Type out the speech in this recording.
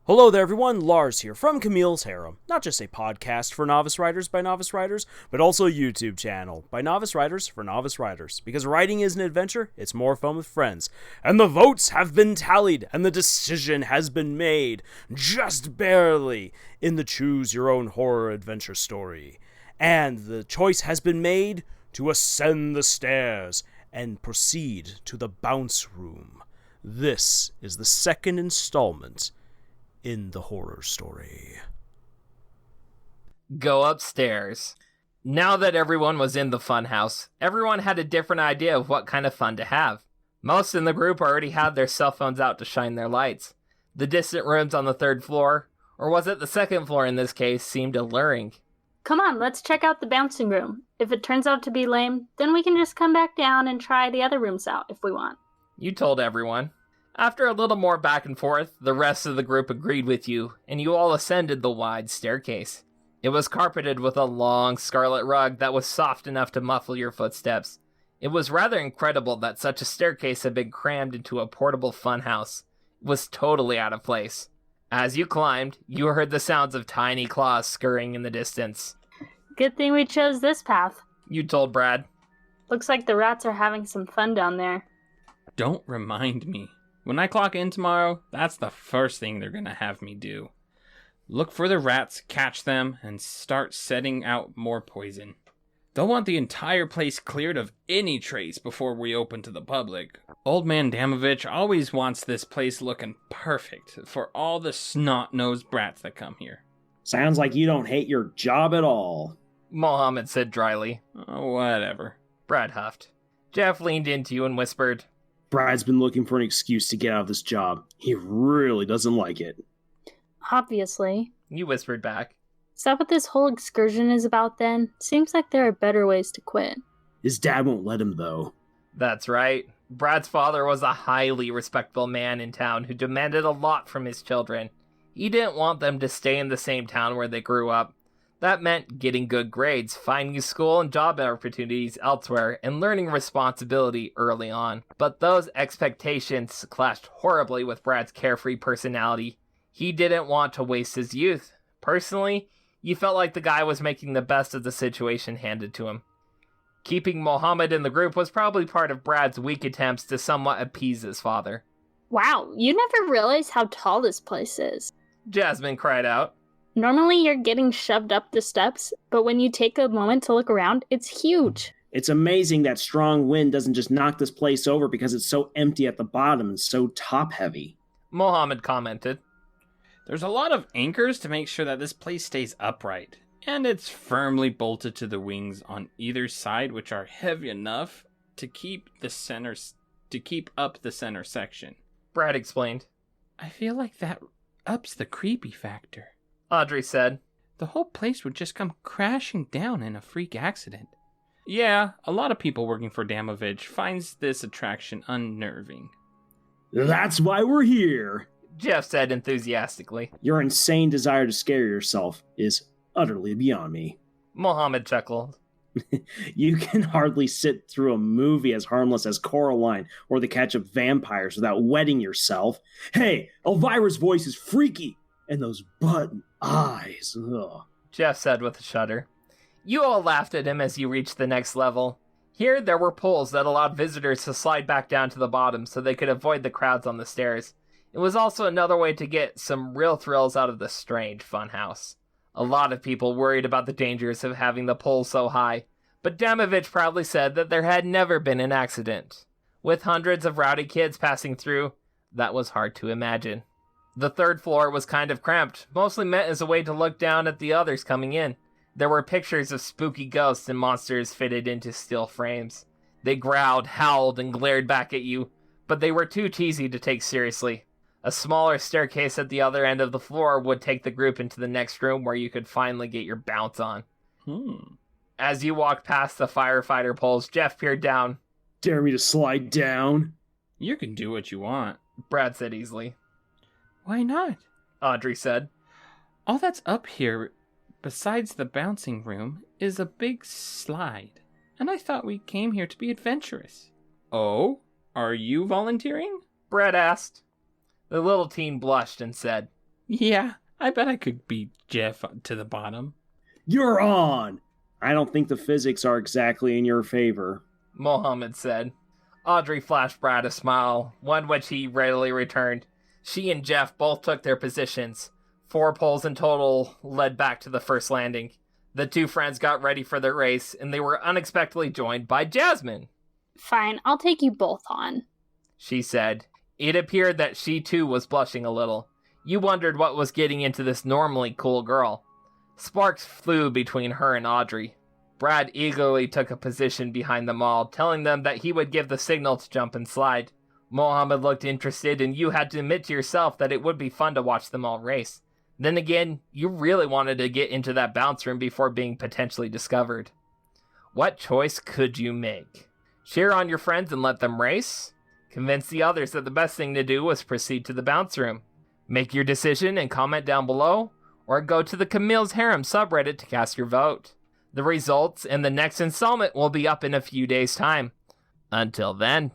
Hello there everyone, Lars here from Camille's Harem. Not just a podcast for novice writers by novice writers, but also a YouTube channel by novice writers for novice writers. Because writing is an adventure, it's more fun with friends. And the votes have been tallied, and the decision has been made, just barely, in the Choose Your Own Horror Adventure story. And the choice has been made to ascend the stairs and proceed to the bounce room. This is the second installment in the horror story. Go upstairs. Now that everyone was in the funhouse, everyone had a different idea of what kind of fun to have. Most in the group already had their cell phones out to shine their lights. The distant rooms on the third floor, or was it the second floor in this case, seemed alluring. Come on, let's check out the bouncing room. If it turns out to be lame, then we can just come back down and try the other rooms out if we want. You told everyone. After a little more back and forth, the rest of the group agreed with you, and you all ascended the wide staircase. It was carpeted with a long scarlet rug that was soft enough to muffle your footsteps. It was rather incredible that such a staircase had been crammed into a portable funhouse. It was totally out of place. As you climbed, you heard the sounds of tiny claws scurrying in the distance. Good thing we chose this path. You told Brad. Looks like the rats are having some fun down there. Don't remind me. When I clock in tomorrow, that's the first thing they're gonna have me do. Look for the rats, catch them, and start setting out more poison. They'll want the entire place cleared of any trace before we open to the public. Old man Damovich always wants this place looking perfect for all the snot-nosed brats that come here. Sounds like you don't hate your job at all. Mohammed said dryly. Oh, whatever. Brad huffed. Jeff leaned into you and whispered, Brad's been looking for an excuse to get out of this job. He really doesn't like it. Obviously. You whispered back. Is that what this whole excursion is about then? Seems like there are better ways to quit. His dad won't let him, though. That's right. Brad's father was a highly respectable man in town who demanded a lot from his children. He didn't want them to stay in the same town where they grew up. That meant getting good grades, finding school and job opportunities elsewhere, and learning responsibility early on. But those expectations clashed horribly with Brad's carefree personality. He didn't want to waste his youth. Personally, you felt like the guy was making the best of the situation handed to him. Keeping Mohammed in the group was probably part of Brad's weak attempts to somewhat appease his father. Wow, you never realize how tall this place is. Jasmine cried out. Normally you're getting shoved up the steps, but when you take a moment to look around, it's huge. It's amazing that strong wind doesn't just knock this place over because it's so empty at the bottom and so top-heavy. Mohammed commented. There's a lot of anchors to make sure that this place stays upright, and it's firmly bolted to the wings on either side, which are heavy enough to keep up the center section. Brad explained. I feel like that ups the creepy factor. Audrey said. The whole place would just come crashing down in a freak accident. Yeah, a lot of people working for Damovich finds this attraction unnerving. That's why we're here. Jeff said enthusiastically. Your insane desire to scare yourself is utterly beyond me. Mohammed chuckled. You can hardly sit through a movie as harmless as Coraline or The Catch of Vampires without wetting yourself. Hey, Elvira's voice is freaky, and those button eyes. Ugh. Jeff said with a shudder. You all laughed at him as you reached the next level. Here, there were poles that allowed visitors to slide back down to the bottom so they could avoid the crowds on the stairs. It was also another way to get some real thrills out of the strange funhouse. A lot of people worried about the dangers of having the poles so high, but Damovich proudly said that there had never been an accident. With hundreds of rowdy kids passing through, that was hard to imagine. The third floor was kind of cramped, mostly meant as a way to look down at the others coming in. There were pictures of spooky ghosts and monsters fitted into steel frames. They growled, howled, and glared back at you, but they were too cheesy to take seriously. A smaller staircase at the other end of the floor would take the group into the next room where you could finally get your bounce on. As you walked past the firefighter poles, Jeff peered down. Dare me to slide down? You can do what you want, Brad said easily. Why not? Audrey said. All that's up here, besides the bouncing room, is a big slide. And I thought we came here to be adventurous. Oh? Are you volunteering? Brad asked. The little teen blushed and said, Yeah, I bet I could beat Jeff to the bottom. You're on! I don't think the physics are exactly in your favor, Mohammed said. Audrey flashed Brad a smile, one which he readily returned. She and Jeff both took their positions. 4 poles in total led back to the first landing. The 2 friends got ready for their race, and they were unexpectedly joined by Jasmine. Fine, I'll take you both on, she said. It appeared that she too was blushing a little. You wondered what was getting into this normally cool girl. Sparks flew between her and Audrey. Brad eagerly took a position behind them all, telling them that he would give the signal to jump and slide. Mohammed looked interested, and you had to admit to yourself that it would be fun to watch them all race. Then again, you really wanted to get into that bounce room before being potentially discovered. What choice could you make? Cheer on your friends and let them race? Convince the others that the best thing to do was proceed to the bounce room? Make your decision and comment down below, or go to the Camille's Harem subreddit to cast your vote. The results and the next installment will be up in a few days' time. Until then.